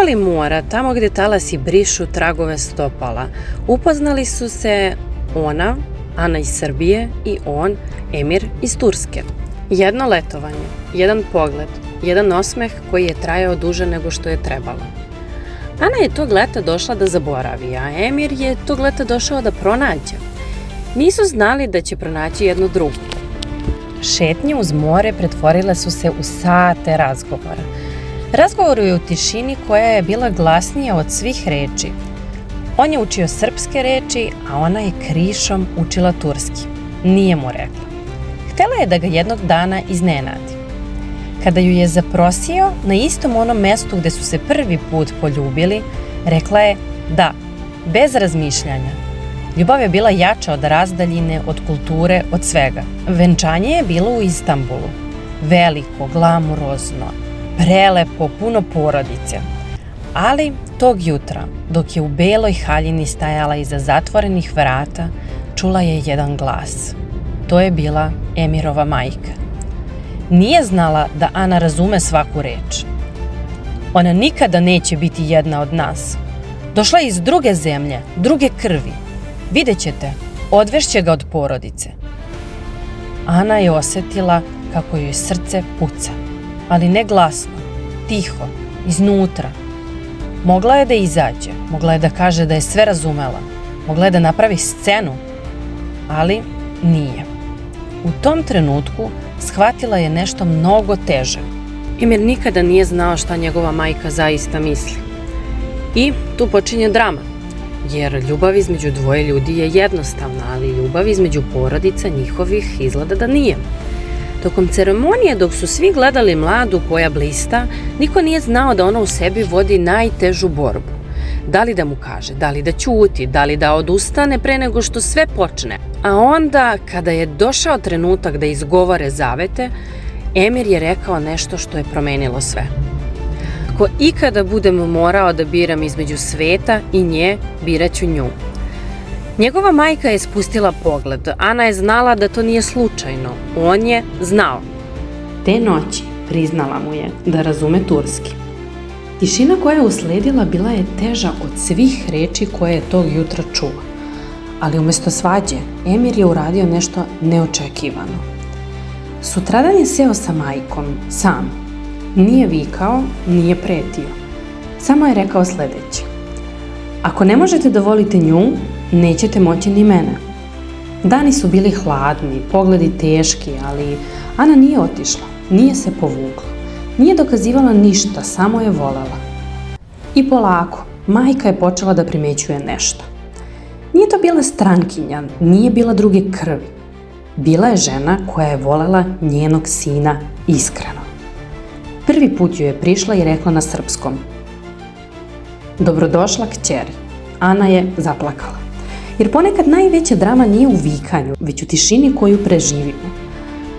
obali mora, tamo gdje talasi brišu tragove stopala, upoznali su se Ana iz Srbije i on, Emir iz Turske. Jedno letovanje, jedan pogled, jedan osmeh koji je trajao duže nego što je trebalo. Ana je tog leta došla da zaboravi, a Emir je tog leta došao da pronađe. Nisu znali da će pronaći jednu drugu. Šetnje uz more pretvorile su se u sate razgovora. Razgovoruju u tišini koja je bila glasnija od svih reči. On je učio srpske reči, a ona je krišom učila turski. Nije mu rekla. Htela je da ga jednog dana iznenadi. Kada ju je zaprosio na istom onom mestu gde su se prvi put poljubili, rekla je da, bez razmišljanja. Ljubav je bila jača od razdaljine, od kulture, od svega. Venčanje je bilo u Istanbulu. Veliko, glamurozno, prelepo, puno porodice. Ali tog jutra, dok je u beloj haljini stajala iza zatvorenih vrata, čula je jedan glas. To je bila Emirova majka. Nije znala da Ana razume svaku reč. Ona nikada neće biti jedna od nas. Došla je iz druge zemlje, druge krvi. Vidjet ćete, odvešće ga od porodice. Ana je osjetila kako joj srce puca, ali ne glasno, tiho, iznutra. Mogla je da izađe, mogla je da kaže da je sve razumela, mogla je da napravi scenu, ali nije. U tom trenutku shvatila je nešto mnogo teže. Emir nikada nije znao šta njegova majka zaista misli. I tu počinje drama, jer ljubav između dvoje ljudi je jednostavna, ali ljubav između porodica njihovih izgleda da nije. Tokom ceremonije, dok su svi gledali mladu koja blista, niko nije znao da ona u sebi vodi najtežu borbu. Da li da mu kaže, da li da ćuti, da li da odustane pre nego što sve počne. A onda, kada je došao trenutak da izgovore zavete, Emir je rekao nešto što je promenilo sve. Ako ikada budem morao da biram između sveta i nje, biraću nju. Njegova majka je spustila pogled. Ana je znala da to nije slučajno. On je znao. Te noći priznala mu je da razume turski. Tišina koja je usledila bila je teža od svih reči koje je tog jutra čuo. Ali umjesto svađe, Emir je uradio nešto neočekivano. Sutradan je seo sa majkom, sam. Nije vikao, nije pretio. Samo je rekao sledeće. Ako ne možete da volite nju, nećete moći ni mene. Dani su bili hladni, pogledi teški, ali Ana nije otišla, nije se povukla. Nije dokazivala ništa, samo je volela. I polako, majka je počela da primećuje nešto. Nije to bila strankinja, nije bila druge krvi. Bila je žena koja je volela njenog sina iskreno. Prvi put ju je prišla i rekla na srpskom. Dobrodošla kćeri. Ana je zaplakala. Jer ponekad najveća drama nije u vikanju, već u tišini koju preživimo.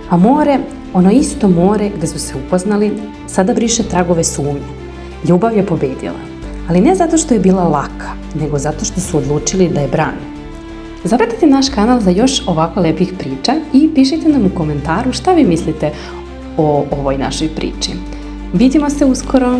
A more, ono isto more gde su se upoznali, sada briše tragove sumnje. Ljubav je pobedila, ali ne zato što je bila laka, nego zato što su odlučili da je brane. Zapratite naš kanal za još ovako lepih priča i pišite nam u komentaru šta vi mislite o ovoj našoj priči. Vidimo se uskoro!